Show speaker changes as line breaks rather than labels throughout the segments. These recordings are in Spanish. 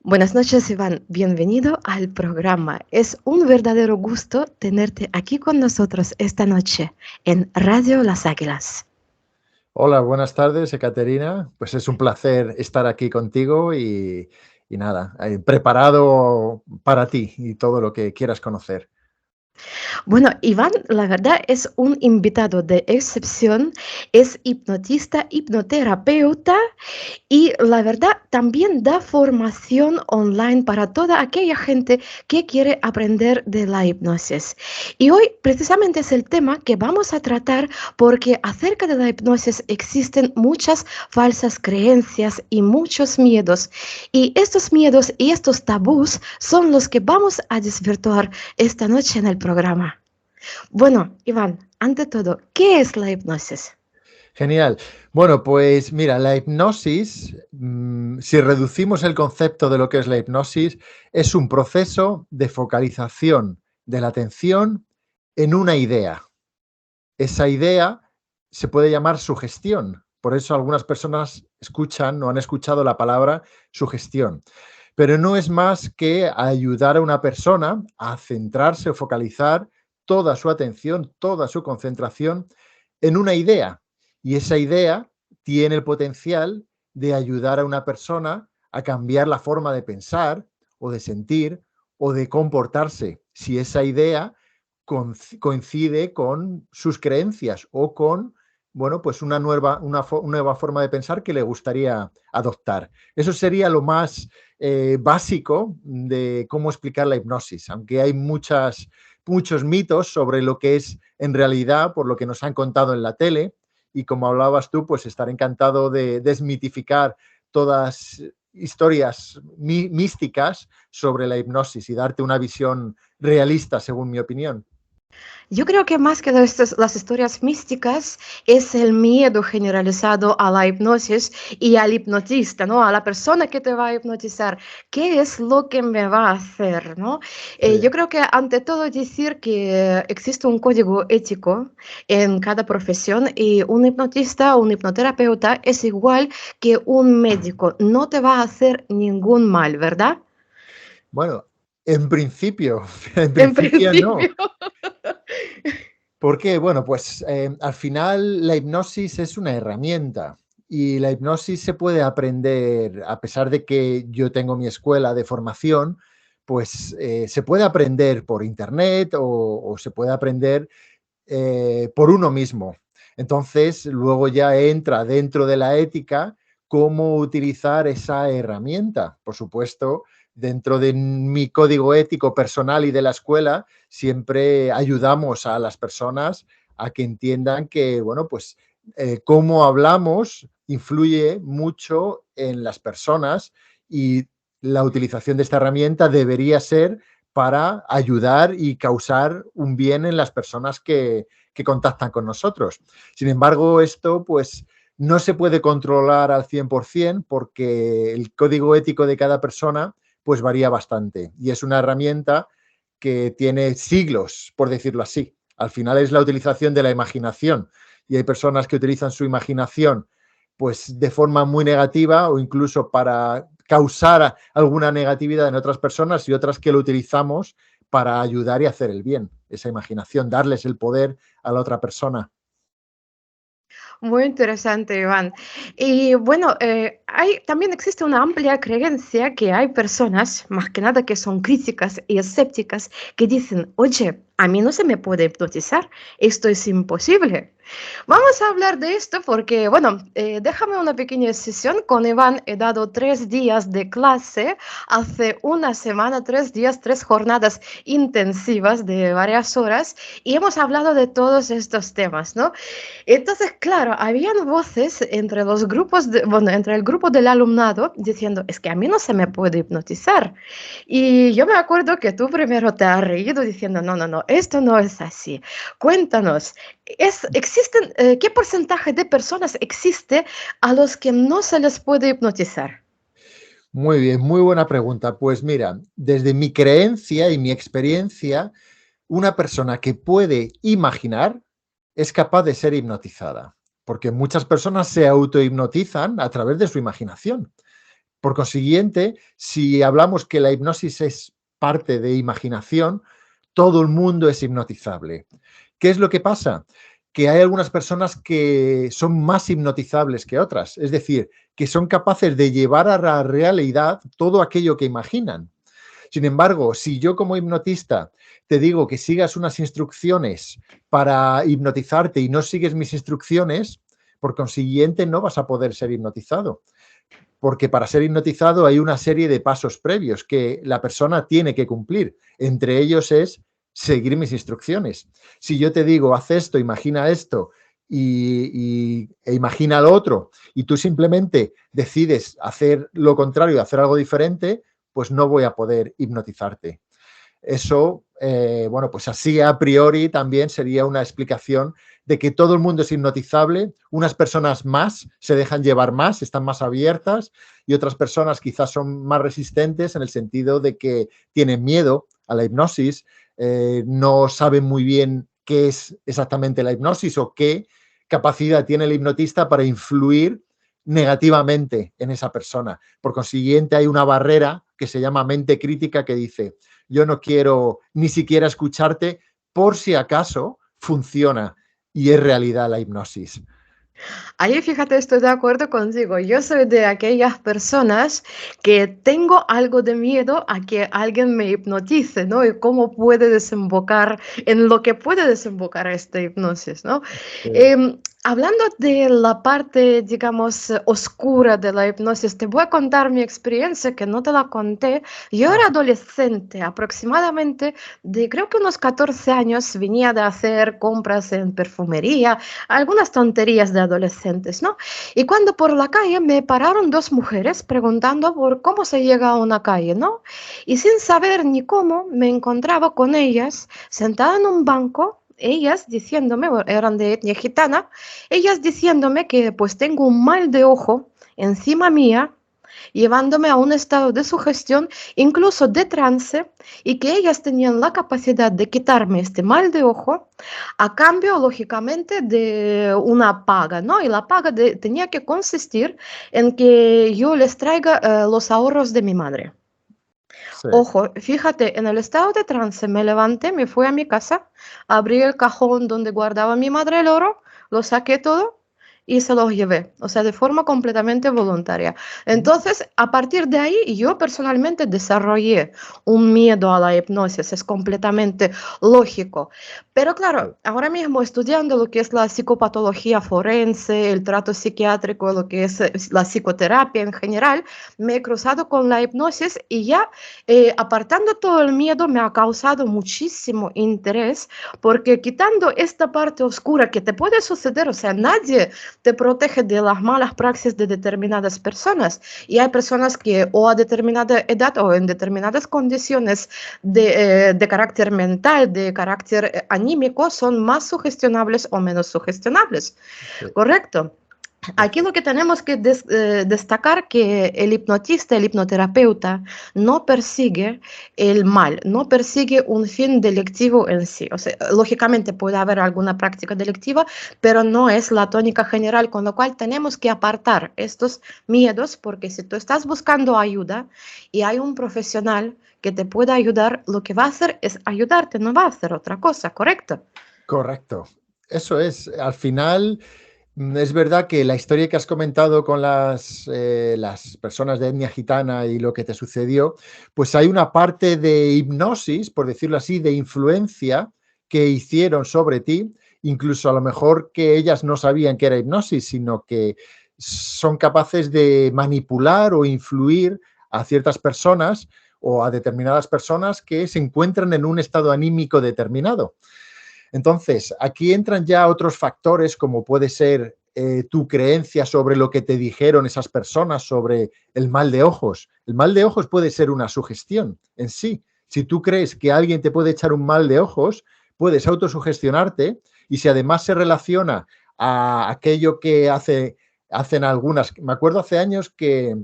Buenas noches, Iván. Bienvenido al programa. Es un verdadero gusto tenerte aquí con nosotros esta noche en Radio Las Águilas.
Hola, buenas tardes, Ekaterina. Pues es un placer estar aquí contigo y nada, preparado para ti y todo lo que quieras conocer.
Bueno, Iván, la verdad es un invitado de excepción. Es hipnotista, hipnoterapeuta y la verdad también da formación online para toda aquella gente que quiere aprender de la hipnosis. Y hoy precisamente es el tema que vamos a tratar porque acerca de la hipnosis existen muchas falsas creencias y muchos miedos. Y estos miedos y estos tabús son los que vamos a desvirtuar esta noche en el programa. Bueno, Iván, ante todo, ¿qué es la hipnosis?
Genial. Bueno, pues mira, la hipnosis, si reducimos el concepto de lo que es la hipnosis, es un proceso de focalización de la atención en una idea. Esa idea se puede llamar sugestión. Por eso algunas personas escuchan o han escuchado la palabra sugestión. Pero no es más que ayudar a una persona a centrarse o focalizar toda su atención, toda su concentración en una idea. Y esa idea tiene el potencial de ayudar a una persona a cambiar la forma de pensar o de sentir o de comportarse, si esa idea coincide con sus creencias o con, bueno, pues una nueva forma de pensar que le gustaría adoptar. Eso sería lo más básico de cómo explicar la hipnosis, aunque hay muchos mitos sobre lo que es en realidad, por lo que nos han contado en la tele, y como hablabas tú, pues estar encantado de desmitificar todas historias místicas sobre la hipnosis y darte una visión realista, según mi opinión.
Yo creo que más que las historias místicas es el miedo generalizado a la hipnosis y al hipnotista, ¿no? A la persona que te va a hipnotizar. ¿Qué es lo que me va a hacer, ¿no? Yo
Sí.
creo que ante todo decir que existe un código ético en cada profesión y un hipnotista o un hipnoterapeuta es igual que un médico. No te va a hacer ningún mal, ¿verdad?
Bueno, en principio, en
En
principio no.
principio.
¿Por qué? Bueno, pues al final la hipnosis es una herramienta y la hipnosis se puede aprender, a pesar de que yo tengo mi escuela de formación, pues se puede aprender por internet o se puede aprender por uno mismo. Entonces, luego ya entra dentro de la ética cómo utilizar esa herramienta. Por supuesto, dentro de mi código ético personal y de la escuela, siempre ayudamos a las personas a que entiendan que, bueno, pues cómo hablamos influye mucho en las personas y la utilización de esta herramienta debería ser para ayudar y causar un bien en las personas que contactan con nosotros. Sin embargo, esto pues no se puede controlar al 100% porque el código ético de cada persona pues varía bastante y es una herramienta que tiene siglos, por decirlo así. Al final es la utilización de la imaginación y hay personas que utilizan su imaginación pues de forma muy negativa o incluso para causar alguna negatividad en otras personas y otras que lo utilizamos para ayudar y hacer el bien, esa imaginación, darles el poder a la otra persona.
Muy interesante, Iván. Y bueno, también existe una amplia creencia que hay personas, más que nada que son críticas y escépticas, que dicen, oye, a mí no se me puede hipnotizar, esto es imposible. Vamos a hablar de esto porque, bueno, déjame una pequeña sesión con Iván. He dado 3 días de clase hace una semana, 3 días, 3 jornadas intensivas de varias horas y hemos hablado de todos estos temas, ¿no? Entonces, claro, habían voces entre los grupos, bueno, entre el grupo del alumnado diciendo, es que a mí no se me puede hipnotizar. Y yo me acuerdo que tú primero te has reído diciendo, no, no, no, esto no es así. Cuéntanos, ¿qué porcentaje de personas existe a los que no se les puede hipnotizar?
Muy bien, muy buena pregunta. Pues mira, desde mi creencia y mi experiencia, una persona que puede imaginar es capaz de ser hipnotizada, porque muchas personas se autohipnotizan a través de su imaginación. Por consiguiente, si hablamos que la hipnosis es parte de imaginación, todo el mundo es hipnotizable. ¿Qué es lo que pasa? Que hay algunas personas que son más hipnotizables que otras, es decir, que son capaces de llevar a la realidad todo aquello que imaginan. Sin embargo, si yo como hipnotista te digo que sigas unas instrucciones para hipnotizarte y no sigues mis instrucciones, por consiguiente no vas a poder ser hipnotizado. Porque para ser hipnotizado hay una serie de pasos previos que la persona tiene que cumplir. Entre ellos es seguir mis instrucciones. Si yo te digo, haz esto, imagina esto e imagina lo otro, y tú simplemente decides hacer lo contrario, hacer algo diferente, pues no voy a poder hipnotizarte. Eso, bueno, pues así a priori también sería una explicación de que todo el mundo es hipnotizable, unas personas más se dejan llevar más, están más abiertas y otras personas quizás son más resistentes en el sentido de que tienen miedo a la hipnosis, no saben muy bien qué es exactamente la hipnosis o qué capacidad tiene el hipnotista para influir negativamente en esa persona. Por consiguiente, hay una barrera que se llama mente crítica que dice, yo no quiero ni siquiera escucharte por si acaso funciona y es realidad la hipnosis.
Ahí fíjate, estoy de acuerdo contigo. Yo soy de aquellas personas que tengo algo de miedo a que alguien me hipnotice, ¿no? Y cómo puede desembocar, en lo que puede desembocar esta hipnosis, ¿no?
Sí.
Hablando de la parte, digamos, oscura de la hipnosis, te voy a contar mi experiencia que no te la conté. Yo era
Ajá.
adolescente, aproximadamente de creo que unos 14 años, venía de hacer compras en perfumería, algunas tonterías de adolescentes, ¿no? Y cuando por la calle me pararon dos mujeres preguntando por cómo se llega a una calle, ¿no? Y sin saber ni cómo, me encontraba con ellas sentada en un banco, ellas diciéndome, bueno, eran de etnia gitana, ellas diciéndome que pues tengo un mal de ojo encima mía, llevándome a un estado de sugestión, incluso de trance, y que ellas tenían la capacidad de quitarme este mal de ojo a cambio, lógicamente, de una paga, ¿no? Y la paga tenía que consistir en que yo les traiga los ahorros de mi madre.
Sí.
Ojo, fíjate, en el estado de trance me levanté, me fui a mi casa, abrí el cajón donde guardaba mi madre el oro, lo saqué todo y se los llevé, o sea, de forma completamente voluntaria. Entonces, a partir de ahí, yo personalmente desarrollé un miedo a la hipnosis, es completamente lógico. Pero claro, ahora mismo estudiando lo que es la psicopatología forense, el trato psiquiátrico, lo que es la psicoterapia en general, me he cruzado con la hipnosis y ya apartando todo el miedo me ha causado muchísimo interés porque quitando esta parte oscura que te puede suceder, o sea, nadie te protege de las malas praxis de determinadas personas y hay personas que o a determinada edad o en determinadas condiciones de carácter mental, de carácter anímico, son más sugestionables o menos sugestionables,
Sí.
¿correcto? Aquí lo que tenemos que destacar que el hipnotista, el hipnoterapeuta, no persigue el mal, no persigue un fin delictivo en sí. O sea, lógicamente puede haber alguna práctica delictiva, pero no es la tónica general, con lo cual tenemos que apartar estos miedos, porque si tú estás buscando ayuda y hay un profesional que te pueda ayudar, lo que va a hacer es ayudarte, no va a hacer otra cosa, ¿correcto?
Correcto. Eso es. Al final, es verdad que la historia que has comentado con las personas de etnia gitana y lo que te sucedió, pues hay una parte de hipnosis, por decirlo así, de influencia que hicieron sobre ti, incluso a lo mejor que ellas no sabían que era hipnosis, sino que son capaces de manipular o influir a ciertas personas o a determinadas personas que se encuentran en un estado anímico determinado. Entonces, aquí entran ya otros factores como puede ser tu creencia sobre lo que te dijeron esas personas sobre el mal de ojos. El mal de ojos puede ser una sugestión en sí. Si tú crees que alguien te puede echar un mal de ojos, puedes autosugestionarte y si además se relaciona a aquello que hacen algunas. Me acuerdo hace años que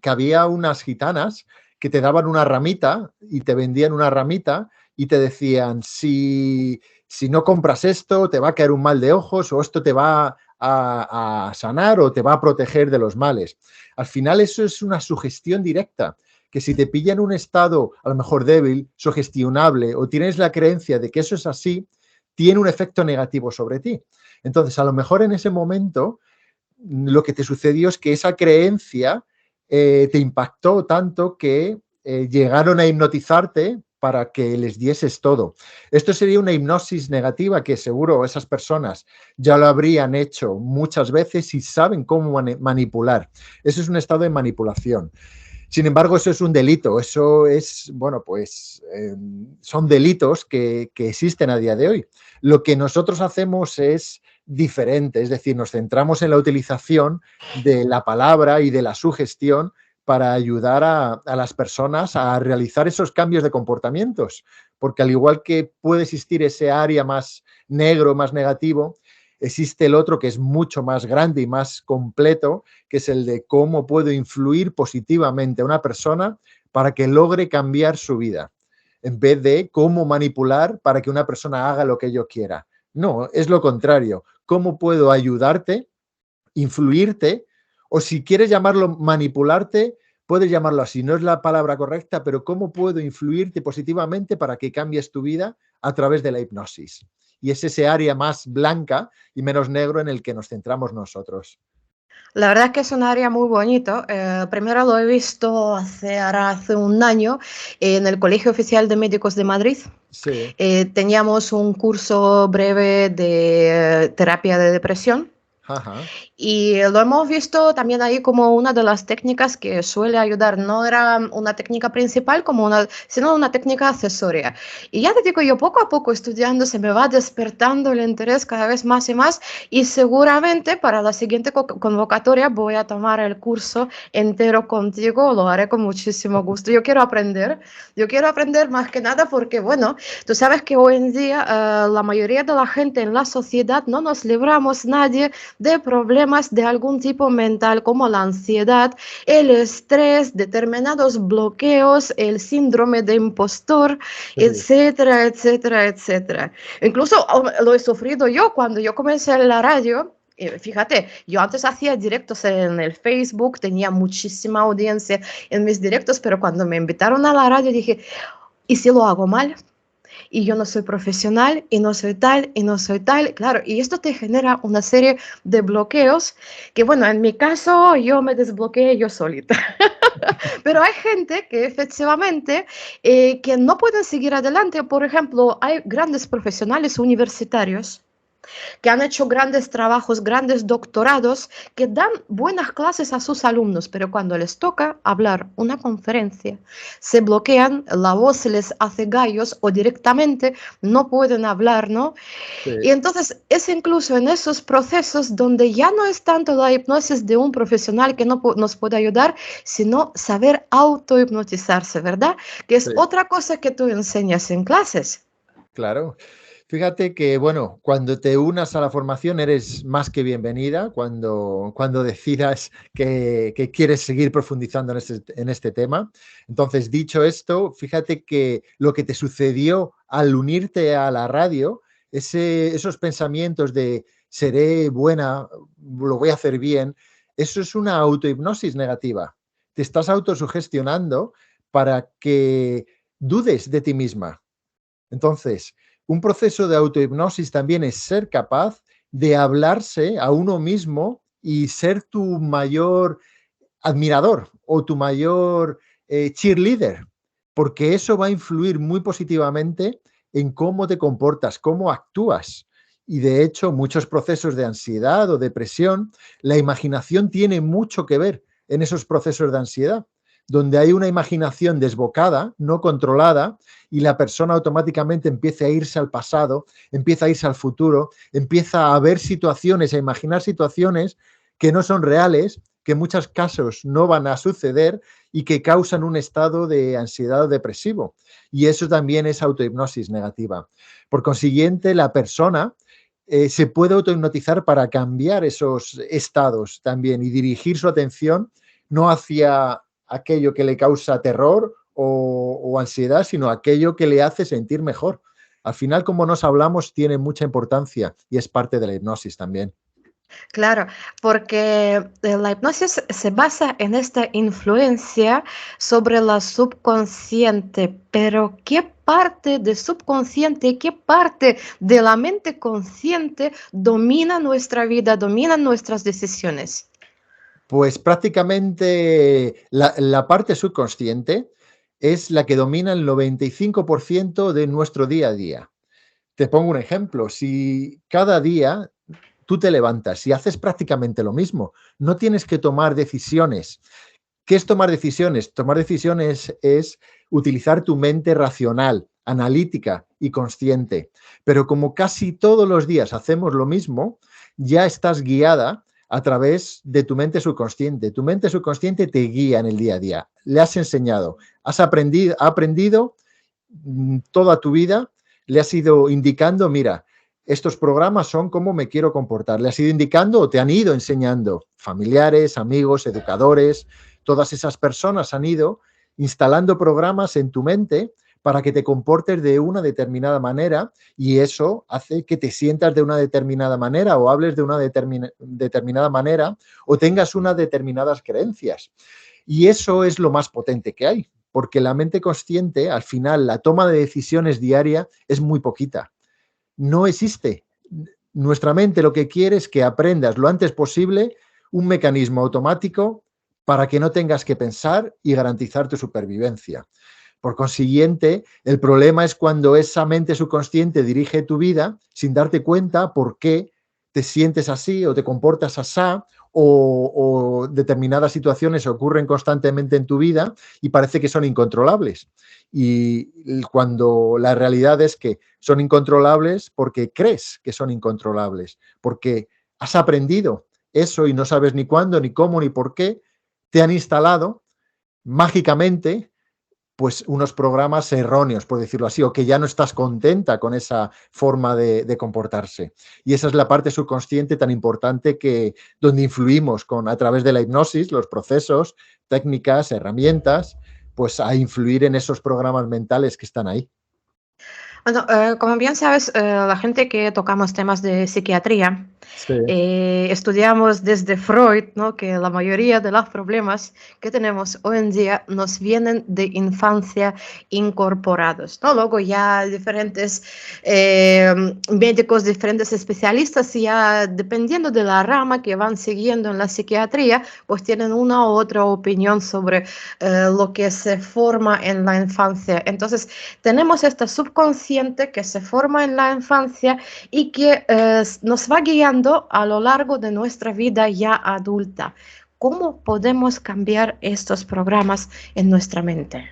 había unas gitanas que te daban una ramita y te vendían una ramita y te decían, si no compras esto, te va a caer un mal de ojos o esto te va a sanar o te va a proteger de los males. Al final eso es una sugestión directa, que si te pilla en un estado a lo mejor débil, sugestionable, o tienes la creencia de que eso es así, tiene un efecto negativo sobre ti. Entonces, a lo mejor en ese momento lo que te sucedió es que esa creencia te impactó tanto que llegaron a hipnotizarte para que les dieses todo. Esto sería una hipnosis negativa que seguro esas personas ya lo habrían hecho muchas veces y saben cómo manipular. Eso es un estado de manipulación. Sin embargo, eso es un delito. Eso es, bueno, pues son delitos que existen a día de hoy. Lo que nosotros hacemos es diferente, es decir, nos centramos en la utilización de la palabra y de la sugestión para ayudar a las personas a realizar esos cambios de comportamientos, porque al igual que puede existir ese área más negro, más negativo, existe el otro que es mucho más grande y más completo, que es el de cómo puedo influir positivamente a una persona para que logre cambiar su vida, en vez de cómo manipular para que una persona haga lo que yo quiera. No, es lo contrario. ¿Cómo puedo ayudarte, influirte? O si quieres llamarlo manipularte, puedes llamarlo así. No es la palabra correcta, pero ¿cómo puedo influirte positivamente para que cambies tu vida a través de la hipnosis? Y es ese área más blanca y menos negro en el que nos centramos nosotros.
La verdad es que es un área muy bonito. Primero lo he visto hace un año en el Colegio Oficial de Médicos de Madrid.
Sí.
Teníamos un curso breve de terapia de depresión.
Ajá.
Y lo hemos visto también ahí como una de las técnicas que suele ayudar. No era una técnica principal, sino una técnica accesoria. Y ya te digo, yo poco a poco estudiando se me va despertando el interés cada vez más y más. Y seguramente para la siguiente convocatoria voy a tomar el curso entero contigo. Lo haré con muchísimo gusto. Yo quiero aprender más que nada porque, bueno, tú sabes que hoy en día la mayoría de la gente en la sociedad no nos libramos nadie de problemas de algún tipo mental como la ansiedad, el estrés, determinados bloqueos, el síndrome de impostor,
Sí.
etcétera, etcétera, etcétera. Incluso lo he sufrido yo cuando yo comencé en la radio. Fíjate, yo antes hacía directos en el Facebook, tenía muchísima audiencia en mis directos, pero cuando me invitaron a la radio dije, ¿y si lo hago mal? Y yo no soy profesional y no soy tal y no soy tal, claro, y esto te genera una serie de bloqueos que, bueno, en mi caso yo me desbloqueé yo solita, pero hay gente que efectivamente que no pueden seguir adelante. Por ejemplo, hay grandes profesionales universitarios que han hecho grandes trabajos, grandes doctorados, que dan buenas clases a sus alumnos, pero cuando les toca hablar una conferencia, se bloquean, la voz se les hace gallos o directamente no pueden hablar, ¿no?
Sí.
Y entonces es incluso en esos procesos donde ya no es tanto la hipnosis de un profesional que no nos puede ayudar, sino saber autohipnotizarse, ¿verdad? Que es
Sí.
otra cosa que tú enseñas en clases.
Claro. Fíjate que, bueno, cuando te unas a la formación eres más que bienvenida, cuando decidas que quieres seguir profundizando en este tema. Entonces, dicho esto, fíjate que lo que te sucedió al unirte a la radio, esos pensamientos de seré buena, lo voy a hacer bien, eso es una autohipnosis negativa. Te estás autosugestionando para que dudes de ti misma. Entonces, un proceso de autohipnosis también es ser capaz de hablarse a uno mismo y ser tu mayor admirador o tu mayor cheerleader, porque eso va a influir muy positivamente en cómo te comportas, cómo actúas. Y de hecho, muchos procesos de ansiedad o depresión, la imaginación tiene mucho que ver en esos procesos de ansiedad, donde hay una imaginación desbocada, no controlada, y la persona automáticamente empieza a irse al pasado, empieza a irse al futuro, empieza a ver situaciones, a imaginar situaciones que no son reales, que en muchos casos no van a suceder y que causan un estado de ansiedad o depresivo. Y eso también es autohipnosis negativa. Por consiguiente, la persona se puede autohipnotizar para cambiar esos estados también y dirigir su atención no hacia aquello que le causa terror o ansiedad, sino aquello que le hace sentir mejor. Al final, como nos hablamos, tiene mucha importancia y es parte de la hipnosis también.
Claro, porque la hipnosis se basa en esta influencia sobre la subconsciente, pero ¿qué parte del subconsciente, qué parte de la mente consciente domina nuestra vida, domina nuestras decisiones?
Pues prácticamente la parte subconsciente es la que domina el 95% de nuestro día a día. Te pongo un ejemplo, si cada día tú te levantas y haces prácticamente lo mismo, no tienes que tomar decisiones. ¿Qué es tomar decisiones? Tomar decisiones es utilizar tu mente racional, analítica y consciente. Pero como casi todos los días hacemos lo mismo, ya estás guiada a través de tu mente subconsciente. Tu mente subconsciente te guía en el día a día. Le has enseñado, ha aprendido toda tu vida, le has ido indicando, mira, estos programas son cómo me quiero comportar. Le has ido indicando o te han ido enseñando familiares, amigos, educadores, todas esas personas han ido instalando programas en tu mente para que te comportes de una determinada manera y eso hace que te sientas de una determinada manera o hables de una determinada manera o tengas unas determinadas creencias. Y eso es lo más potente que hay, porque la mente consciente, al final, la toma de decisiones diaria es muy poquita. No existe. Nuestra mente lo que quiere es que aprendas lo antes posible un mecanismo automático para que no tengas que pensar y garantizar tu supervivencia. Por consiguiente, el problema es cuando esa mente subconsciente dirige tu vida sin darte cuenta por qué te sientes así o te comportas así o determinadas situaciones ocurren constantemente en tu vida y parece que son incontrolables. Y cuando la realidad es que son incontrolables porque crees que son incontrolables, porque has aprendido eso y no sabes ni cuándo, ni cómo, ni por qué, te han instalado mágicamente pues unos programas erróneos, por decirlo así, o que ya no estás contenta con esa forma de comportarse. Y esa es la parte subconsciente tan importante que donde influimos a través de la hipnosis, los procesos, técnicas, herramientas, pues a influir en esos programas mentales que están ahí.
Bueno, como bien sabes, la gente que tocamos temas de psiquiatría,
Sí,
estudiamos desde Freud, ¿no? Que la mayoría de los problemas que tenemos hoy en día nos vienen de infancia incorporados, ¿no? Luego ya diferentes eh, médicos, diferentes especialistas, ya dependiendo de la rama que van siguiendo en la psiquiatría, pues tienen una u otra opinión sobre lo que se forma en la infancia. Entonces, tenemos esta subconsciente que se forma en la infancia y que nos va guiando a lo largo de nuestra vida ya adulta. ¿Cómo podemos cambiar estos programas en nuestra mente?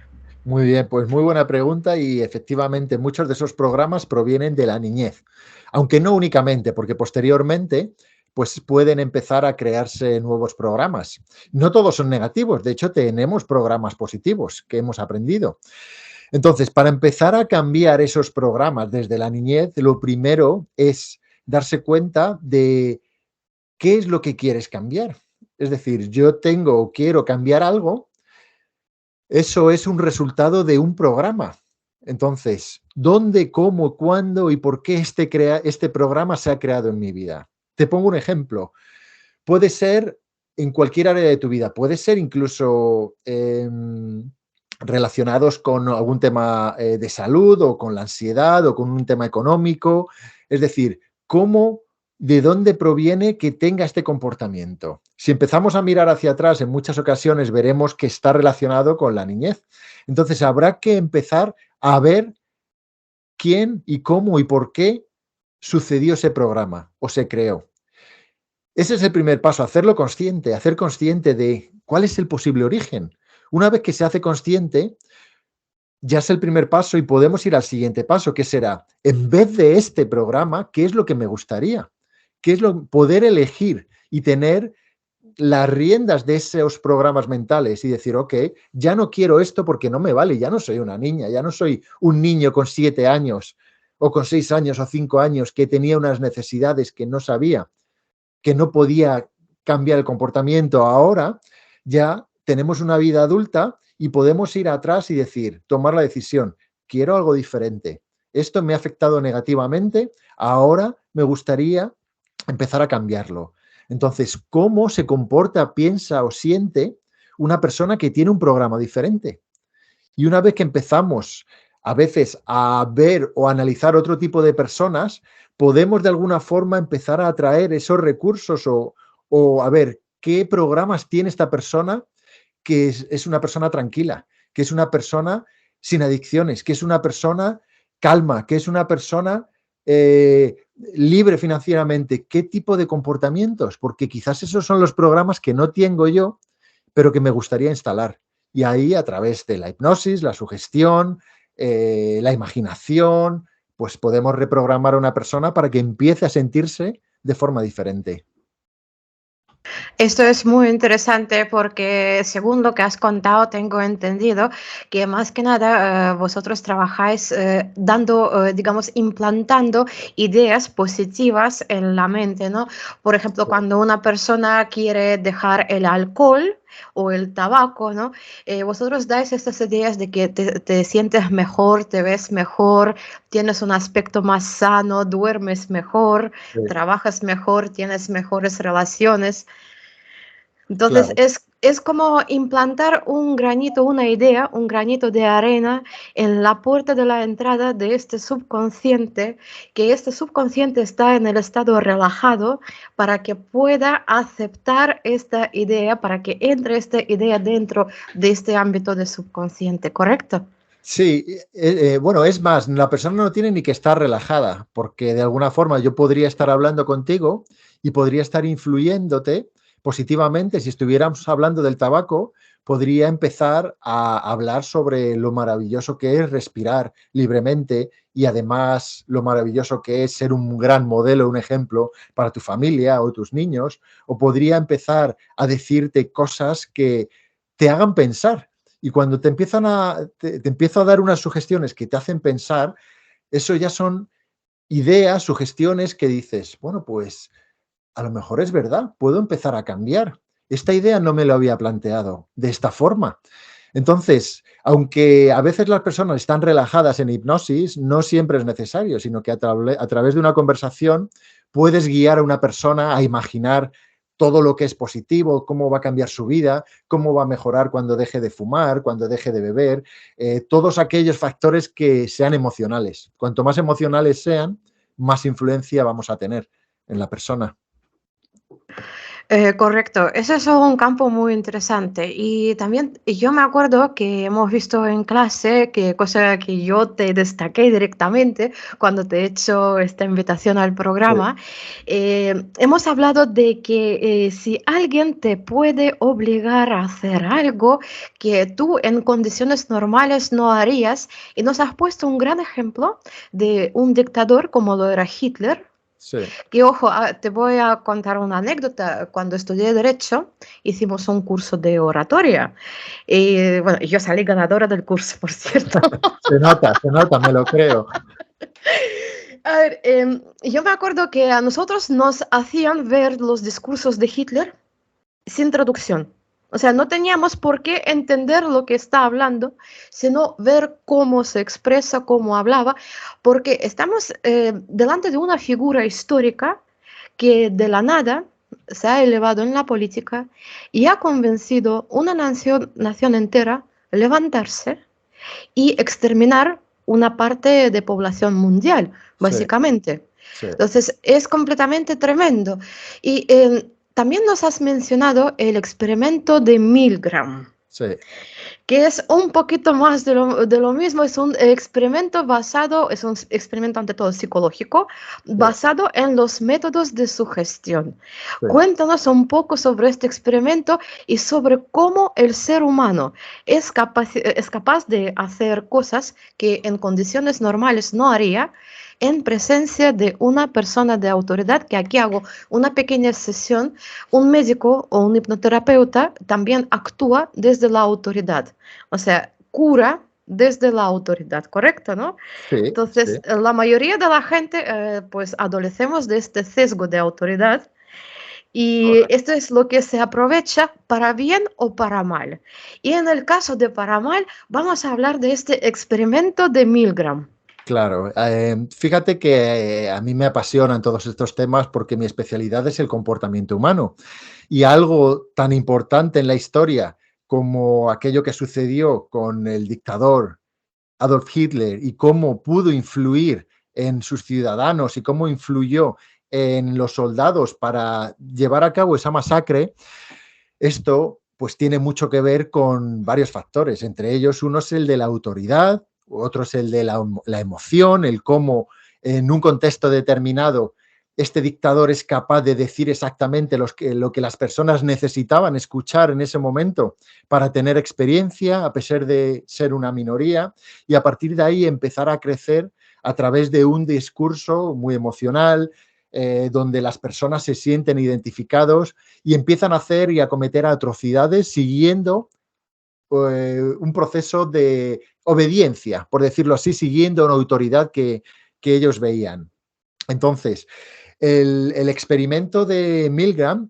muy bien, pues muy buena pregunta y efectivamente muchos de esos programas provienen de la niñez, aunque no únicamente, porque posteriormente pues pueden empezar a crearse nuevos programas. No todos son negativos, de hecho tenemos programas positivos que hemos aprendido. Entonces, para empezar a cambiar esos programas desde la niñez, lo primero es darse cuenta de qué es lo que quieres cambiar. Es decir, yo tengo o quiero cambiar algo, eso es un resultado de un programa. Entonces, ¿dónde, cómo, cuándo y por qué este programa se ha creado en mi vida? Te pongo un ejemplo. Puede ser en cualquier área de tu vida, puede ser incluso relacionados con algún tema de salud o con la ansiedad o con un tema económico. Es decir, ¿cómo, de dónde proviene que tenga este comportamiento? Si empezamos a mirar hacia atrás, en muchas ocasiones veremos que está relacionado con la niñez. Entonces, habrá que empezar a ver quién y cómo y por qué sucedió ese programa o se creó. Ese es el primer paso, hacerlo consciente, hacer consciente de cuál es el posible origen. Una vez que se hace consciente, ya es el primer paso y podemos ir al siguiente paso, que será, en vez de este programa, ¿qué es lo que me gustaría? ¿Qué es lo poder elegir y tener las riendas de esos programas mentales y decir, ok, ya no quiero esto porque no me vale, ya no soy una niña, ya no soy un niño con 7 años o con 6 años o 5 años que tenía unas necesidades que no sabía, que no podía cambiar el comportamiento. Ahora ya tenemos una vida adulta y podemos ir atrás y decir, tomar la decisión, quiero algo diferente. Esto me ha afectado negativamente, ahora me gustaría empezar a cambiarlo. Entonces, ¿cómo se comporta, piensa o siente una persona que tiene un programa diferente? Y una vez que empezamos a veces a ver o analizar otro tipo de personas, podemos de alguna forma empezar a atraer esos recursos o a ver qué programas tiene esta persona que es una persona tranquila, que es una persona sin adicciones, que es una persona calma, que es una persona libre financieramente. ¿Qué tipo de comportamientos? Porque quizás esos son los programas que no tengo yo, pero que me gustaría instalar. Y ahí, a través de la hipnosis, la sugestión, la imaginación, pues podemos reprogramar a una persona para que empiece a sentirse de forma diferente.
Esto es muy interesante porque según lo que has contado, tengo entendido que más que nada vosotros trabajáis dando, digamos, implantando ideas positivas en la mente, ¿no? Por ejemplo,
Sí,
cuando una persona quiere dejar el alcohol o el tabaco, ¿no? Vosotros dais estas ideas de que te sientes mejor, te ves mejor, tienes un aspecto más sano, duermes mejor,
sí,
trabajas mejor, tienes mejores relaciones. Entonces
claro.
es como implantar un granito, una idea, un granito de arena en la puerta de la entrada de este subconsciente, que este subconsciente está en el estado relajado para que pueda aceptar esta idea, para que entre esta idea dentro de este ámbito de subconsciente, ¿correcto?
Sí, bueno, es más, la persona no tiene ni que estar relajada, porque de alguna forma yo podría estar hablando contigo y podría estar influyéndote positivamente. Si estuviéramos hablando del tabaco, podría empezar a hablar sobre lo maravilloso que es respirar libremente y además lo maravilloso que es ser un gran modelo, un ejemplo para tu familia o tus niños, o podría empezar a decirte cosas que te hagan pensar y cuando te empiezo a dar unas sugestiones que te hacen pensar, eso ya son ideas, sugestiones que dices, bueno, pues a lo mejor es verdad, puedo empezar a cambiar. Esta idea no me lo había planteado de esta forma. Entonces, aunque a veces las personas están relajadas en hipnosis, no siempre es necesario, sino que a través de una conversación puedes guiar a una persona a imaginar todo lo que es positivo, cómo va a cambiar su vida, cómo va a mejorar cuando deje de fumar, cuando deje de beber, todos aquellos factores que sean emocionales. Cuanto más emocionales sean, más influencia vamos a tener en la persona.
Correcto, ese es un campo muy interesante y también yo me acuerdo que hemos visto en clase, que cosa que yo te destaqué directamente cuando te he hecho esta invitación al
Sí,
programa, hemos hablado de que si alguien te puede obligar a hacer algo que tú en condiciones normales no harías, y nos has puesto un gran ejemplo de un dictador como lo era Hitler.
sí.
Y ojo, te voy a contar una anécdota. Cuando estudié Derecho, hicimos un curso de oratoria. Y bueno, yo salí ganadora del curso, por cierto.
Se nota, me lo creo.
A ver, yo me acuerdo que a nosotros nos hacían ver los discursos de Hitler sin traducción. O sea, no teníamos por qué entender lo que está hablando, sino ver cómo se expresa, cómo hablaba, porque estamos delante de una figura histórica que de la nada se ha elevado en la política y ha convencido una nación entera a levantarse y exterminar una parte de población mundial,
Sí,
básicamente.
sí,
Entonces, es completamente tremendo. Y también nos has mencionado el experimento de Milgram,
sí,
que es un poquito más de lo mismo, es un experimento basado, es un experimento ante todo psicológico,
sí,
basado en los métodos de sugestión.
sí.
Cuéntanos un poco sobre este experimento y sobre cómo el ser humano es capaz de hacer cosas que en condiciones normales no haría en presencia de una persona de autoridad, que aquí hago una pequeña sesión. Un médico o un hipnoterapeuta también actúa desde la autoridad, o sea, cura desde la autoridad, ¿correcto, no?
Sí,
Entonces,
sí,
la mayoría de la gente, pues, adolecemos de este sesgo de autoridad y
correcto.
esto es lo que se aprovecha para bien o para mal. Y en el caso de para mal, vamos a hablar de este experimento de Milgram.
Claro, fíjate que a mí me apasionan todos estos temas porque mi especialidad es el comportamiento humano y algo tan importante en la historia como aquello que sucedió con el dictador Adolf Hitler y cómo pudo influir en sus ciudadanos y cómo influyó en los soldados para llevar a cabo esa masacre, esto pues tiene mucho que ver con varios factores, entre ellos uno es el de la autoridad, otro es el de la emoción, el cómo en un contexto determinado este dictador es capaz de decir exactamente lo que las personas necesitaban escuchar en ese momento para tener experiencia, a pesar de ser una minoría, y a partir de ahí empezar a crecer a través de un discurso muy emocional, donde las personas se sienten identificados y empiezan a hacer y a cometer atrocidades siguiendo un proceso de obediencia, por decirlo así, siguiendo una autoridad que ellos veían. Entonces, el experimento de Milgram,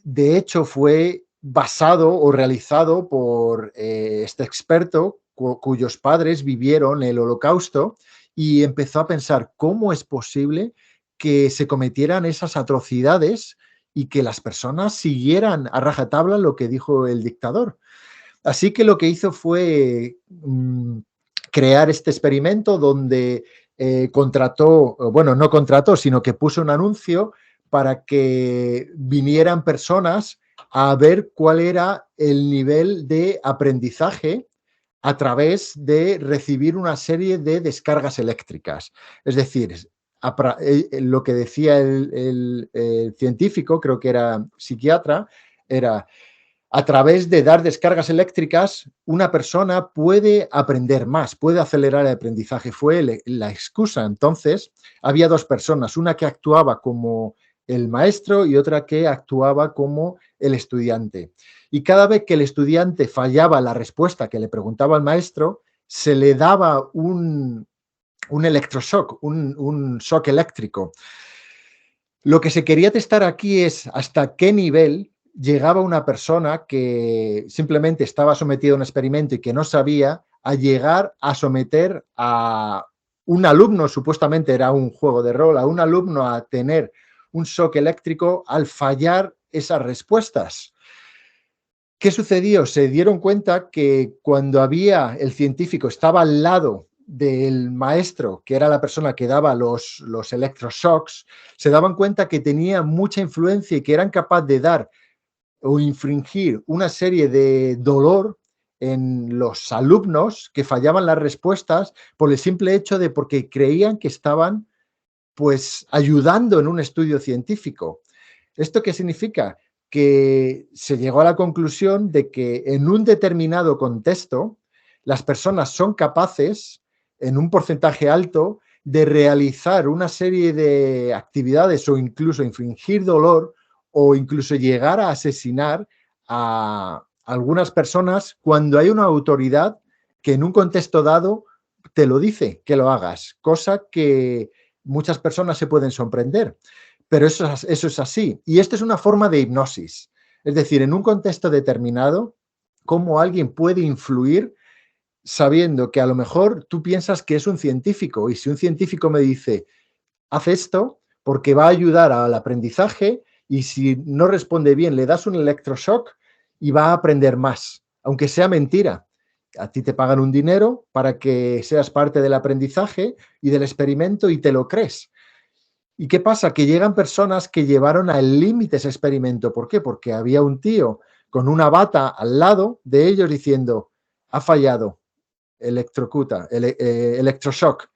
de hecho, fue basado o realizado por este experto cuyos padres vivieron el Holocausto y empezó a pensar cómo es posible que se cometieran esas atrocidades y que las personas siguieran a rajatabla lo que dijo el dictador. Así que lo que hizo fue crear este experimento donde contrató, bueno, no contrató, sino que puso un anuncio para que vinieran personas a ver cuál era el nivel de aprendizaje a través de recibir una serie de descargas eléctricas. Es decir, lo que decía el científico, creo que era psiquiatra, era a través de dar descargas eléctricas, una persona puede aprender más, puede acelerar el aprendizaje. Fue la excusa. Entonces, había dos personas, una que actuaba como el maestro y otra que actuaba como el estudiante. Y cada vez que el estudiante fallaba la respuesta que le preguntaba al maestro, se le daba un electroshock, un shock eléctrico. Lo que se quería testar aquí es hasta qué nivel llegaba una persona que simplemente estaba sometida a un experimento y que no sabía, a llegar a someter a un alumno, supuestamente era un juego de rol, a un alumno a tener un shock eléctrico al fallar esas respuestas. ¿Qué sucedió? Se dieron cuenta que cuando el científico estaba al lado del maestro, que era la persona que daba los electroshocks, se daban cuenta que tenía mucha influencia y que eran capaces de dar o infringir una serie de dolor en los alumnos que fallaban las respuestas por el simple hecho de porque creían que estaban pues ayudando en un estudio científico. ¿Esto qué significa? Que se llegó a la conclusión de que en un determinado contexto las personas son capaces, en un porcentaje alto, de realizar una serie de actividades o incluso infringir dolor o incluso llegar a asesinar a algunas personas cuando hay una autoridad que en un contexto dado te lo dice que lo hagas, cosa que muchas personas se pueden sorprender. Pero eso es así. Y esto es una forma de hipnosis. Es decir, en un contexto determinado, cómo alguien puede influir sabiendo que a lo mejor tú piensas que es un científico y si un científico me dice, haz esto porque va a ayudar al aprendizaje y si no responde bien le das un electroshock y va a aprender más, aunque sea mentira. A ti te pagan un dinero para que seas parte del aprendizaje y del experimento y te lo crees. ¿Y qué pasa? Que llegan personas que llevaron al límite ese experimento. ¿Por qué? Porque había un tío con una bata al lado de ellos diciendo, ha fallado, electrocuta, electroshock.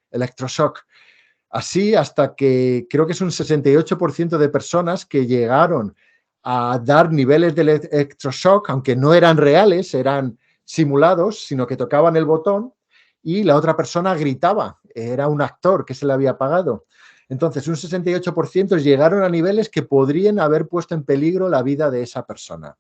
Así hasta que creo que es un 68% de personas que llegaron a dar niveles de electroshock, aunque no eran reales, eran simulados, sino que tocaban el botón y la otra persona gritaba, era un actor que se le había pagado. Entonces, un 68% llegaron a niveles que podrían haber puesto en peligro la vida de esa persona.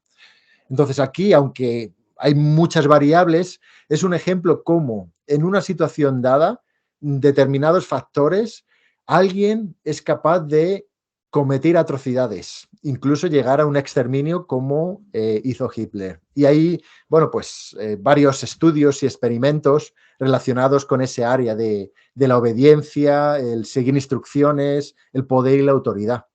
Entonces, aquí, aunque hay muchas variables, es un ejemplo cómo en una situación dada, determinados factores, alguien es capaz de cometer atrocidades, incluso llegar a un exterminio como hizo Hitler. Y hay, bueno, pues varios estudios y experimentos relacionados con ese área de la obediencia, el seguir instrucciones, el poder y la autoridad.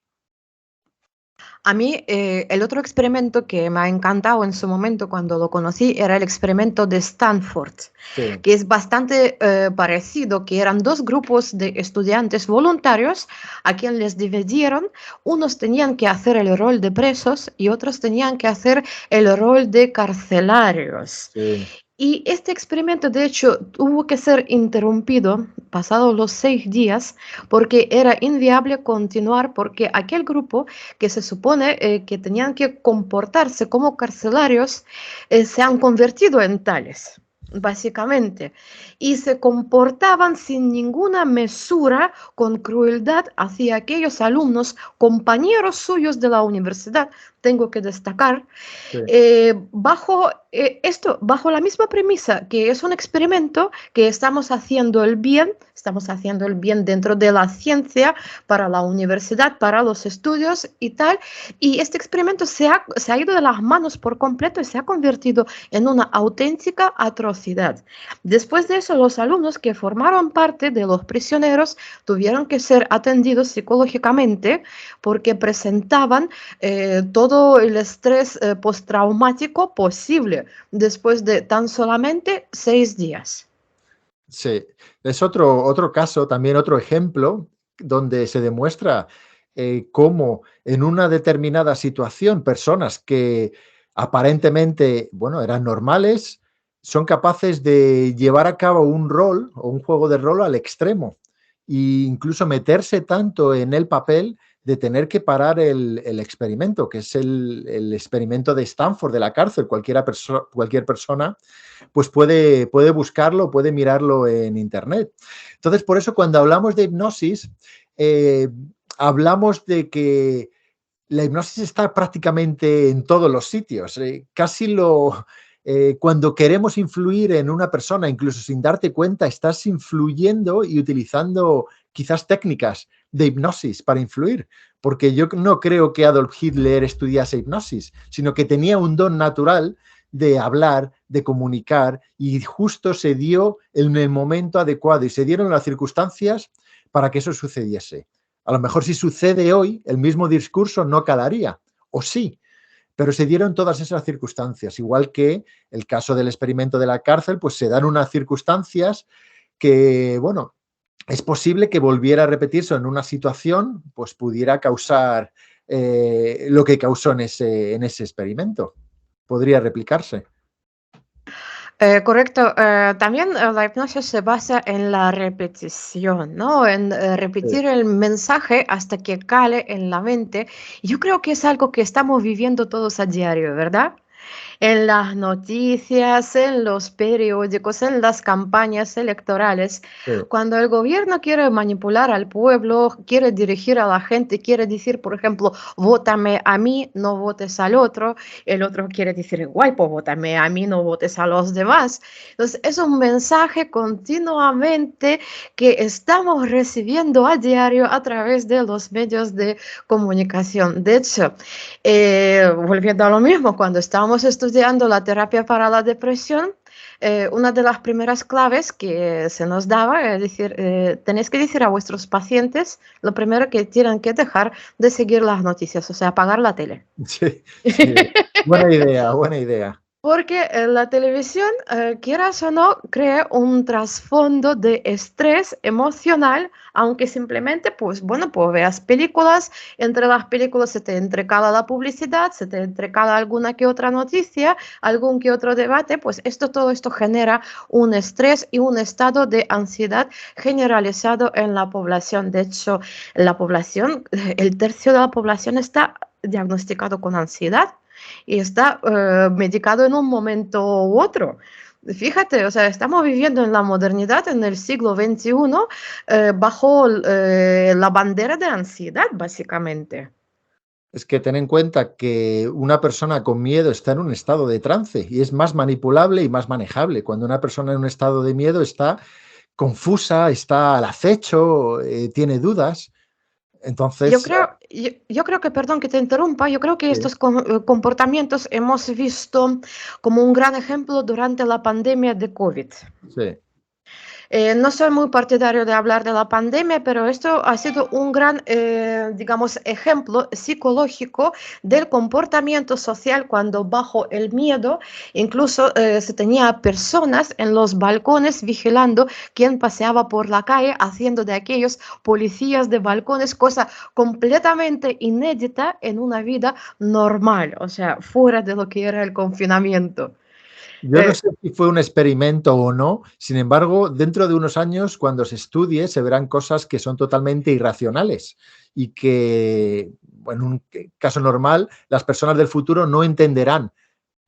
A mí, el otro experimento que me ha encantado en su momento cuando lo conocí era el experimento de Stanford,
Sí,
que es bastante parecido, que eran dos grupos de estudiantes voluntarios a quien les dividieron. Unos tenían que hacer el rol de presos y otros tenían que hacer el rol de carcelarios.
sí,
Y este experimento, de hecho, tuvo que ser interrumpido pasados los 6 días porque era inviable continuar porque aquel grupo que se supone que tenían que comportarse como carcelarios se han convertido en tales, básicamente, y se comportaban sin ninguna mesura, con crueldad hacia aquellos alumnos, compañeros suyos de la universidad, tengo que destacar,
sí.
bajo la misma premisa que es un experimento, que estamos haciendo el bien dentro de la ciencia, para la universidad, para los estudios y tal, y este experimento se ha ido de las manos por completo y se ha convertido en una auténtica atrocidad. Después de eso, los alumnos que formaron parte de los prisioneros tuvieron que ser atendidos psicológicamente porque presentaban todo el estrés postraumático posible después de tan solamente 6 días.
Sí, es otro caso, también otro ejemplo, donde se demuestra cómo en una determinada situación personas que aparentemente, bueno, eran normales, son capaces de llevar a cabo un rol o un juego de rol al extremo e incluso meterse tanto en el papel de tener que parar el experimento, que es el experimento de Stanford, de la cárcel. Cualquier persona pues puede buscarlo, puede mirarlo en Internet. Entonces, por eso cuando hablamos de hipnosis, eh, hablamos de que la hipnosis está prácticamente en todos los sitios. Cuando queremos influir en una persona, incluso sin darte cuenta, estás influyendo y utilizando quizás técnicas de hipnosis para influir, porque yo no creo que Adolf Hitler estudiase hipnosis, sino que tenía un don natural de hablar, de comunicar, y justo se dio en el momento adecuado y se dieron las circunstancias para que eso sucediese. A lo mejor si sucede hoy, el mismo discurso no calaría, o sí, pero se dieron todas esas circunstancias, igual que el caso del experimento de la cárcel, pues se dan unas circunstancias que, bueno, es posible que volviera a repetirse en una situación, pues pudiera causar lo que causó en ese experimento. Podría replicarse.
Correcto. También la hipnosis se basa en la repetición, ¿no? En
Sí,
repetir el mensaje hasta que cale en la mente. Yo creo que es algo que estamos viviendo todos a diario, ¿verdad? En las noticias, en los periódicos, en las campañas electorales.
sí,
Cuando el gobierno quiere manipular al pueblo, quiere dirigir a la gente, quiere decir, por ejemplo, vótame a mí, no votes al otro, el otro quiere decir igual, pues vótame a mí, no votes a los demás. Entonces, es un mensaje continuamente que estamos recibiendo a diario a través de los medios de comunicación. De hecho, volviendo a lo mismo, cuando estábamos estudiando la terapia para la depresión, una de las primeras claves que se nos daba es decir, tenéis que decir a vuestros pacientes lo primero que tienen que dejar de seguir las noticias, o sea, apagar la tele.
sí, sí. Buena idea, buena idea.
Porque la televisión, quieras o no, crea un trasfondo de estrés emocional, aunque simplemente, pues bueno, pues veas películas, entre las películas se te entrecala la publicidad, se te entrecala alguna que otra noticia, algún que otro debate, pues todo esto genera un estrés y un estado de ansiedad generalizado en la población. De hecho, la población, el tercio de la población está diagnosticado con ansiedad y está medicado en un momento u otro. Fíjate, o sea, estamos viviendo en la modernidad, en el siglo XXI, bajo la bandera de ansiedad, básicamente.
Es que ten en cuenta que una persona con miedo está en un estado de trance y es más manipulable y más manejable. Cuando una persona en un estado de miedo está confusa, está al acecho, tiene dudas.
Yo
Entonces,
creo, Yo creo que, perdón que te interrumpa, yo creo que
Sí,
estos comportamientos hemos visto como un gran ejemplo durante la pandemia de COVID.
sí.
No soy muy partidario de hablar de la pandemia, pero esto ha sido un gran, digamos, ejemplo psicológico del comportamiento social cuando bajo el miedo, incluso se tenía personas en los balcones vigilando quién paseaba por la calle, haciendo de aquellos policías de balcones, cosa completamente inédita en una vida normal, o sea, fuera de lo que era el confinamiento.
Yo no
Eh,
sé si fue un experimento o no, sin embargo, dentro de unos años, cuando se estudie, se verán cosas que son totalmente irracionales y que, en un caso normal, las personas del futuro no entenderán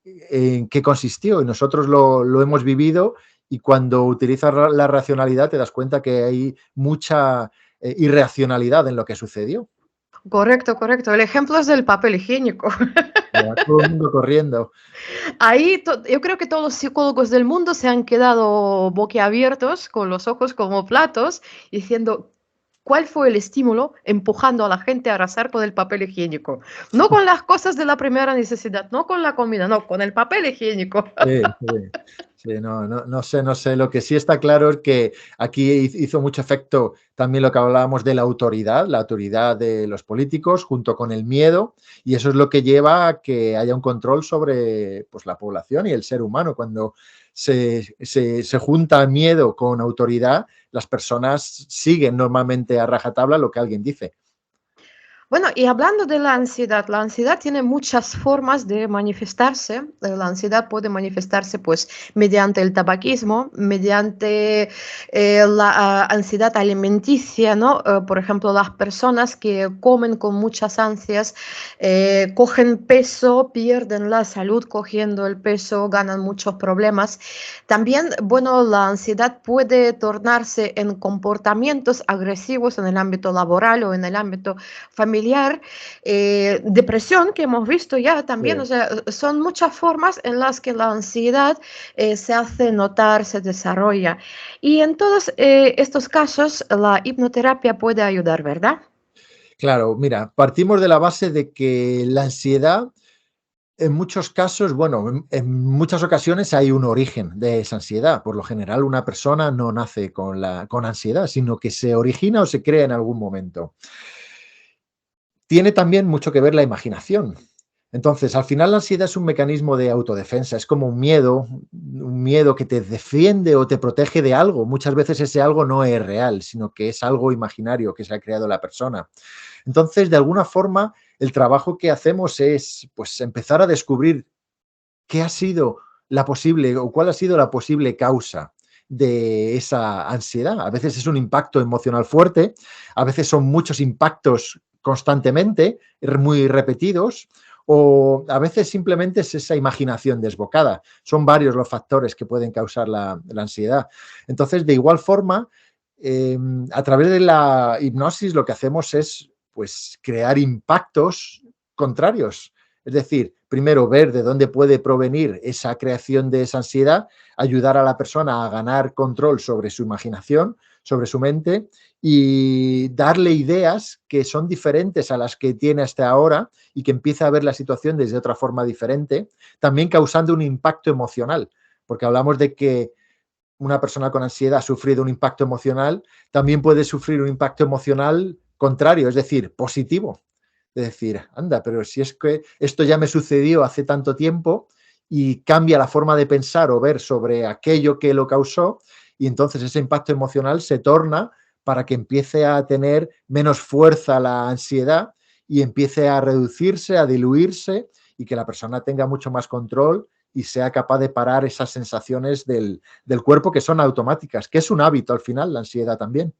en qué consistió y nosotros lo hemos vivido y cuando utilizas la racionalidad te das cuenta que hay mucha irracionalidad en lo que sucedió.
Correcto, correcto. El ejemplo es del papel higiénico.
Todo el mundo corriendo.
Ahí yo creo que todos los psicólogos del mundo se han quedado boquiabiertos, con los ojos como platos, diciendo cuál fue el estímulo empujando a la gente a arrasar con el papel higiénico. No con las cosas de la primera necesidad, no con la comida, no, con el papel higiénico.
Sí, sí. Sí, no sé. Lo que sí está claro es que aquí hizo mucho efecto también lo que hablábamos de la autoridad de los políticos junto con el miedo, y eso es lo que lleva a que haya un control sobre pues, la población y el ser humano. Cuando se junta miedo con autoridad, las personas siguen normalmente a rajatabla lo que alguien dice.
Bueno, y hablando de la ansiedad tiene muchas formas de manifestarse. La ansiedad puede manifestarse pues mediante el tabaquismo, mediante la ansiedad alimenticia, ¿no? Por ejemplo, las personas que comen con muchas ansias, cogen peso, pierden la salud cogiendo el peso, ganan muchos problemas. También, bueno, la ansiedad puede tornarse en comportamientos agresivos en el ámbito laboral o en el ámbito familiar, depresión que hemos visto ya también, o
Sí.
sea, son muchas formas en las que la ansiedad se hace notar, se desarrolla. Y en todos estos casos la hipnoterapia puede ayudar, ¿verdad?
Claro, mira, partimos de la base de que la ansiedad en muchos casos, bueno, en muchas ocasiones hay un origen de esa ansiedad. Por lo general, una persona no nace con ansiedad, sino que se origina o se crea en algún momento. Tiene también mucho que ver la imaginación. Entonces, al final la ansiedad es un mecanismo de autodefensa, es como un miedo que te defiende o te protege de algo. Muchas veces ese algo no es real, sino que es algo imaginario que se ha creado la persona. Entonces, de alguna forma, el trabajo que hacemos es pues empezar a descubrir qué ha sido la posible o cuál ha sido la posible causa de esa ansiedad. A veces es un impacto emocional fuerte, a veces son muchos impactos constantemente, muy repetidos, o a veces simplemente es esa imaginación desbocada. Son varios los factores que pueden causar la ansiedad. Entonces, de igual forma, a través de la hipnosis lo que hacemos es pues, crear impactos contrarios. Es decir, primero ver de dónde puede provenir esa creación de esa ansiedad, ayudar a la persona a ganar control sobre su imaginación, sobre su mente y darle ideas que son diferentes a las que tiene hasta ahora y que empiece a ver la situación desde otra forma diferente, también causando un impacto emocional, porque hablamos de que una persona con ansiedad ha sufrido un impacto emocional, también puede sufrir un impacto emocional contrario, es decir, positivo. Es decir, anda, pero si es que esto ya me sucedió hace tanto tiempo y cambia la forma de pensar o ver sobre aquello que lo causó y entonces ese impacto emocional se torna para que empiece a tener menos fuerza la ansiedad y empiece a reducirse, a diluirse y que la persona tenga mucho más control y sea capaz de parar esas sensaciones del cuerpo que son automáticas, que es un hábito al final, la ansiedad también.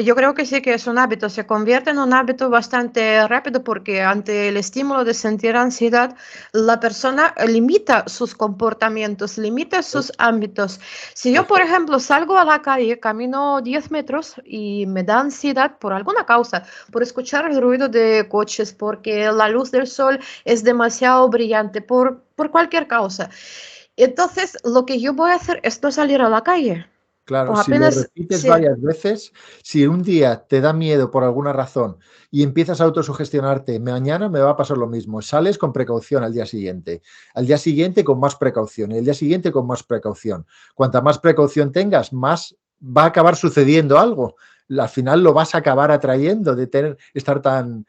Yo creo que sí que es un hábito, se convierte en un hábito bastante rápido porque ante el estímulo de sentir ansiedad, la persona limita sus comportamientos, limita sus ámbitos. Si yo, por
Eso.
ejemplo, salgo a la calle, camino 10 metros y me da ansiedad por alguna causa, por escuchar el ruido de coches, porque la luz del sol es demasiado brillante, por cualquier causa. Entonces, lo que yo voy a hacer es no salir a la calle.
Claro,
O
si lo
apenas,
repites
sí.
varias veces, si un día te da miedo por alguna razón y empiezas a autosugestionarte, mañana me va a pasar lo mismo, sales con precaución al día siguiente con más precaución y el día siguiente con más precaución. Cuanta más precaución tengas, más va a acabar sucediendo algo. Al final lo vas a acabar atrayendo de estar tan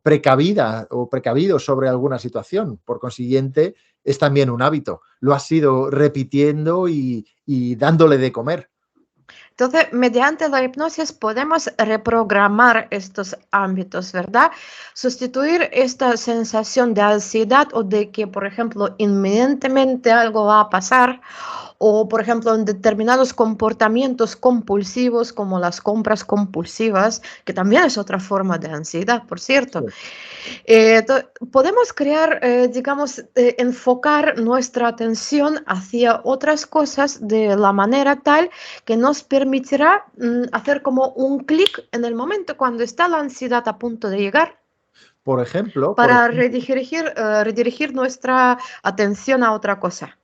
precavida o precavido sobre alguna situación. Por consiguiente, es también un hábito. Lo has ido repitiendo y dándole de comer.
Entonces, mediante la hipnosis podemos reprogramar estos ámbitos, ¿verdad? Sustituir esta sensación de ansiedad o de que, por ejemplo, inminentemente algo va a pasar, o, por ejemplo, en determinados comportamientos compulsivos como las compras compulsivas, que también es otra forma de ansiedad, por cierto.
Sí.
Podemos crear, digamos, enfocar nuestra atención hacia otras cosas de la manera tal que nos permitirá hacer como un clic en el momento cuando está la ansiedad a punto de llegar
Por
para
ejemplo,
redirigir nuestra atención a otra cosa.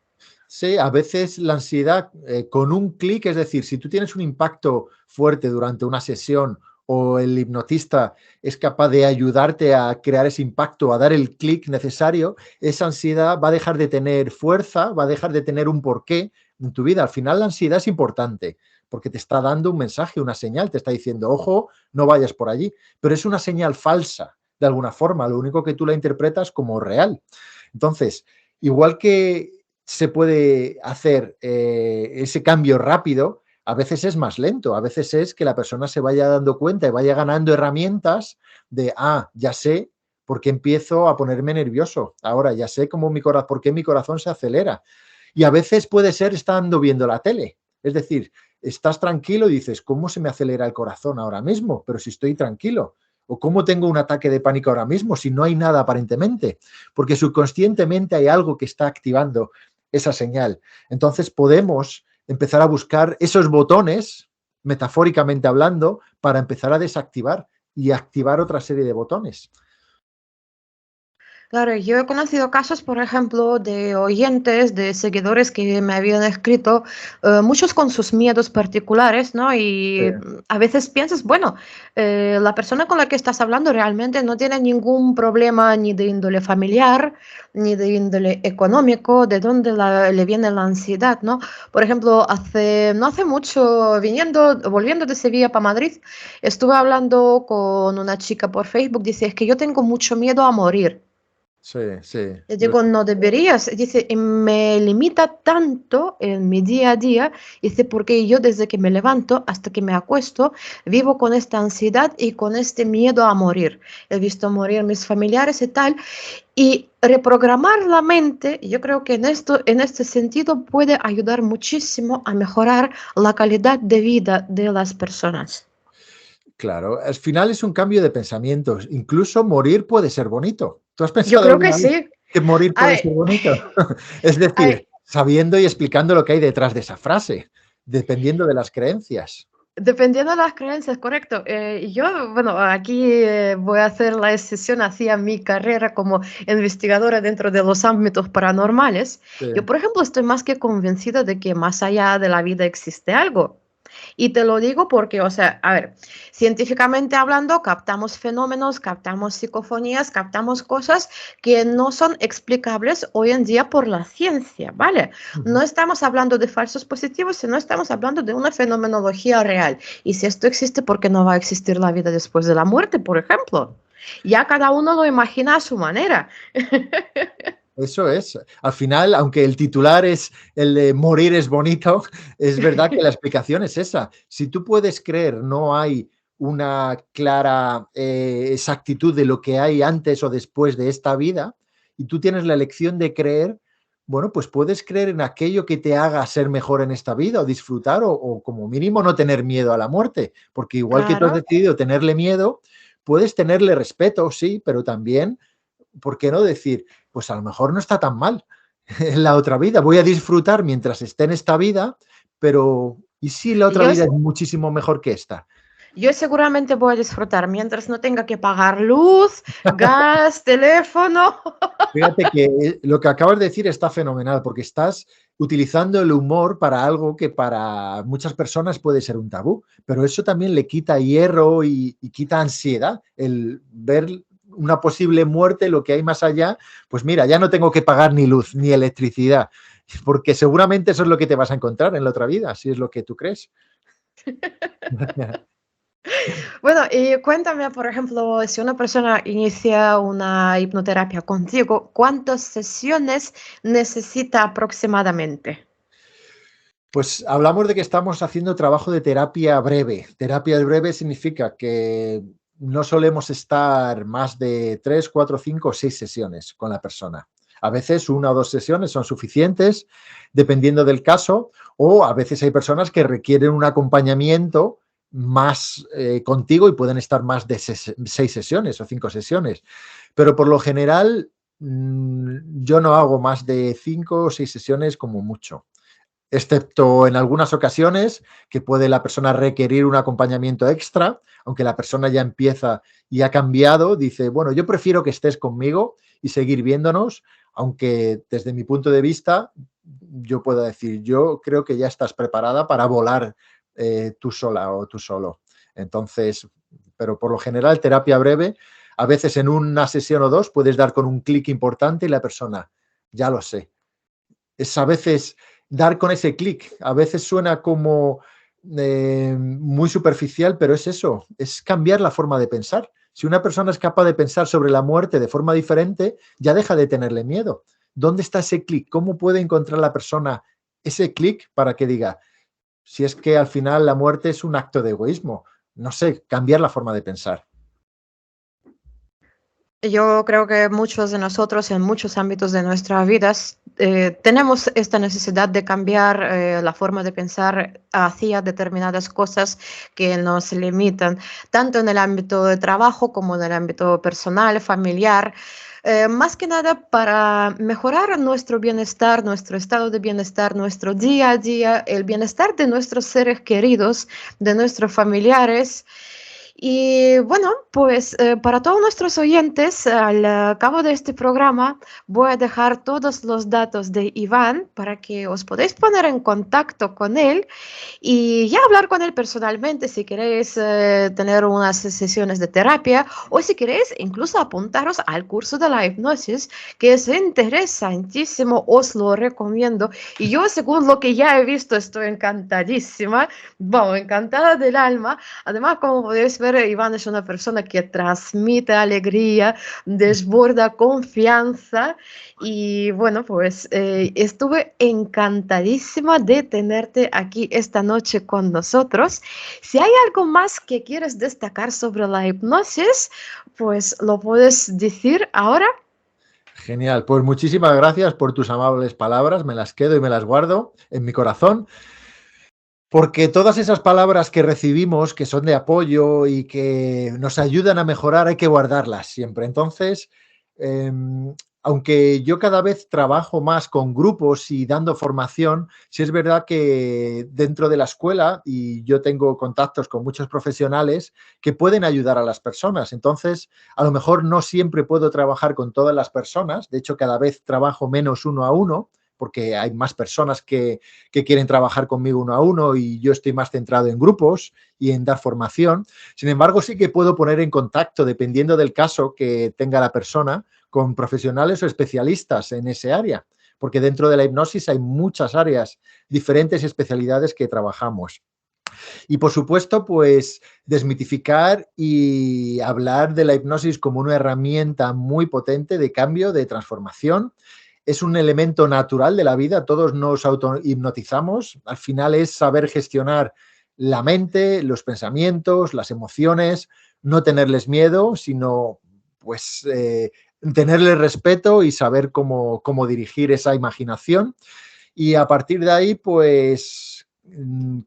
sí, a veces la ansiedad con un clic, es decir, si tú tienes un impacto fuerte durante una sesión o el hipnotista es capaz de ayudarte a crear ese impacto, a dar el clic necesario, esa ansiedad va a dejar de tener fuerza, va a dejar de tener un porqué en tu vida. Al final la ansiedad es importante porque te está dando un mensaje, una señal, te está diciendo, ojo, no vayas por allí, pero es una señal falsa de alguna forma, lo único que tú la interpretas como real. Entonces, igual que se puede hacer ese cambio rápido, a veces es más lento, a veces es que la persona se vaya dando cuenta y vaya ganando herramientas de, ya sé por qué empiezo a ponerme nervioso, ahora ya sé por qué mi corazón se acelera. Y a veces puede ser estando viendo la tele, es decir, estás tranquilo y dices, ¿cómo se me acelera el corazón ahora mismo? Pero si estoy tranquilo. ¿O cómo tengo un ataque de pánico ahora mismo si no hay nada aparentemente? Porque subconscientemente hay algo que está activando esa señal. Entonces podemos empezar a buscar esos botones, metafóricamente hablando, para empezar a desactivar y activar otra serie de botones.
Claro, yo he conocido casos, por ejemplo, de oyentes, de seguidores que me habían escrito, muchos con sus miedos particulares, ¿no? Y a veces piensas, bueno, la persona con la que estás hablando realmente no tiene ningún problema ni de índole familiar, ni de índole económico, de dónde le viene la ansiedad, ¿no? Por ejemplo, no hace mucho, volviendo de Sevilla para Madrid, estuve hablando con una chica por Facebook, dice, es que yo tengo mucho miedo a morir.
Sí, sí.
Le digo, no deberías. Dice, "Y me limita tanto en mi día a día. Dice, porque yo desde que me levanto hasta que me acuesto, vivo con esta ansiedad y con este miedo a morir. He visto morir mis familiares y tal. Y reprogramar la mente, yo creo que en este sentido puede ayudar muchísimo a mejorar la calidad de vida de las personas.
Claro, al final es un cambio de pensamientos. Incluso morir puede ser bonito. ¿Tú has
Yo
pensado
creo que
alguna vez
sí.
que morir
A
puede
ver,
ser bonito? Es
a
decir,
ver,
sabiendo y explicando lo que hay detrás de esa frase, dependiendo de las creencias.
dependiendo de las creencias, correcto. Yo, bueno, aquí voy a hacer la excepción hacia mi carrera como investigadora dentro de los ámbitos paranormales.
Sí,
Yo, por ejemplo, estoy más que convencida de que más allá de la vida existe algo. Y te lo digo porque, o sea, a ver, científicamente hablando, captamos fenómenos, captamos psicofonías, captamos cosas que no son explicables hoy en día por la ciencia, ¿vale?
ujú.
No estamos hablando de falsos positivos, sino estamos hablando de una fenomenología real. Y si esto existe, ¿por qué no va a existir la vida después de la muerte, por ejemplo? Ya cada uno lo imagina a su manera.
Eso es. Al final, aunque el titular es el de morir es bonito, es verdad que la explicación es esa. Si tú puedes creer, no hay una clara exactitud de lo que hay antes o después de esta vida, y tú tienes la elección de creer, bueno, pues puedes creer en aquello que te haga ser mejor en esta vida o disfrutar o como mínimo no tener miedo a la muerte, porque igual que tú has
Claro.
decidido tenerle miedo, puedes tenerle respeto, sí, pero también, ¿por qué no decir? Pues a lo mejor no está tan mal en la otra vida. Voy a disfrutar mientras esté en esta vida, pero ¿y si la otra
Yo,
vida es muchísimo mejor que esta?
Yo seguramente voy a disfrutar mientras no tenga que pagar luz, gas, teléfono.
Fíjate que lo que acabas de decir está fenomenal porque estás utilizando el humor para algo que para muchas personas puede ser un tabú, pero eso también le quita hierro y quita ansiedad, el ver una posible muerte, lo que hay más allá, pues mira, ya no tengo que pagar ni luz ni electricidad, porque seguramente eso es lo que te vas a encontrar en la otra vida, si es lo que tú crees.
Bueno, y cuéntame, por ejemplo, si una persona inicia una hipnoterapia contigo, ¿cuántas sesiones necesita aproximadamente?
Pues hablamos de que estamos haciendo trabajo de terapia breve. Terapia breve significa que no solemos estar más de 3, 4, 5 o 6 sesiones con la persona. A veces una o dos sesiones son suficientes, dependiendo del caso, o a veces hay personas que requieren un acompañamiento más contigo y pueden estar más de 6 sesiones o 5 sesiones. Pero por lo general, yo no hago más de 5 o 6 sesiones como mucho, excepto en algunas ocasiones que puede la persona requerir un acompañamiento extra, aunque la persona ya empieza y ha cambiado, dice, bueno, yo prefiero que estés conmigo y seguir viéndonos, aunque desde mi punto de vista yo puedo decir, yo creo que ya estás preparada para volar tú sola o tú solo. Entonces, pero por lo general, terapia breve, a veces en una sesión o dos puedes dar con un clic importante y la persona, ya lo sé, es a veces dar con ese clic. A veces suena como muy superficial, pero es eso, es cambiar la forma de pensar. Si una persona es capaz de pensar sobre la muerte de forma diferente, ya deja de tenerle miedo. ¿Dónde está ese clic? ¿Cómo puede encontrar la persona ese clic para que diga, si es que al final la muerte es un acto de egoísmo? No sé, cambiar la forma de pensar.
Yo creo que muchos de nosotros en muchos ámbitos de nuestras vidas tenemos esta necesidad de cambiar la forma de pensar hacia determinadas cosas que nos limitan, tanto en el ámbito de trabajo como en el ámbito personal, familiar. Más que nada para mejorar nuestro bienestar, nuestro estado de bienestar, nuestro día a día, el bienestar de nuestros seres queridos, de nuestros familiares. Y bueno, pues para todos nuestros oyentes, al cabo de este programa voy a dejar todos los datos de Iván para que os podáis poner en contacto con él y ya hablar con él personalmente si queréis tener unas sesiones de terapia o si queréis incluso apuntaros al curso de la hipnosis, que es interesantísimo, os lo recomiendo. Y yo, según lo que ya he visto, estoy encantadísima, bueno, encantada del alma. Además, como podéis ver, Iván es una persona que transmite alegría, desborda confianza y bueno, pues estuve encantadísima de tenerte aquí esta noche con nosotros. Si hay algo más que quieres destacar sobre la hipnosis, pues lo puedes decir ahora.
Genial, pues muchísimas gracias por tus amables palabras, me las quedo y me las guardo en mi corazón. Porque todas esas palabras que recibimos, que son de apoyo y que nos ayudan a mejorar, hay que guardarlas siempre. Entonces, eh, aunque yo cada vez trabajo más con grupos y dando formación, sí es verdad que dentro de la escuela, y yo tengo contactos con muchos profesionales que pueden ayudar a las personas. Entonces, a lo mejor no siempre puedo trabajar con todas las personas, de hecho cada vez trabajo menos uno a uno, porque hay más personas que quieren trabajar conmigo uno a uno y yo estoy más centrado en grupos y en dar formación. Sin embargo, sí que puedo poner en contacto, dependiendo del caso que tenga la persona, con profesionales o especialistas en ese área, porque dentro de la hipnosis hay muchas áreas, diferentes especialidades que trabajamos. Y por supuesto, pues desmitificar y hablar de la hipnosis como una herramienta muy potente de cambio, de transformación. Es un elemento natural de la vida, todos nos auto-hipnotizamos, al final es saber gestionar la mente, los pensamientos, las emociones, no tenerles miedo, sino pues tenerles respeto y saber cómo dirigir esa imaginación. Y a partir de ahí, pues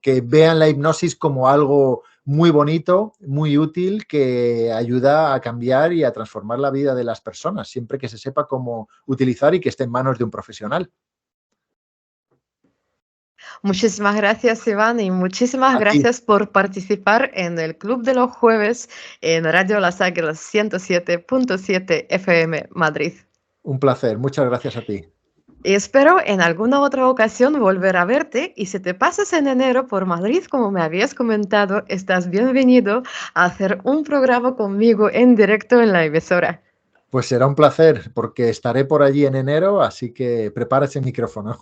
que vean la hipnosis como algo muy bonito, muy útil, que ayuda a cambiar y a transformar la vida de las personas, siempre que se sepa cómo utilizar y que esté en manos de un profesional.
Muchísimas gracias, Iván, y muchísimas
A ti,
gracias por participar en el Club de los Jueves en Radio Las Águilas 107.7 FM Madrid.
un placer. Muchas gracias a ti.
Y espero en alguna otra ocasión volver a verte y si te pasas en enero por Madrid, como me habías comentado, estás bienvenido a hacer un programa conmigo en directo en la emisora.
Pues será un placer porque estaré por allí en enero, así que prepara ese micrófono.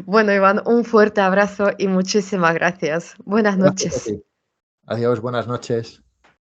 Bueno, Iván, un fuerte abrazo y muchísimas gracias. Buenas
Gracias a
noches.
ti. Adiós, buenas noches.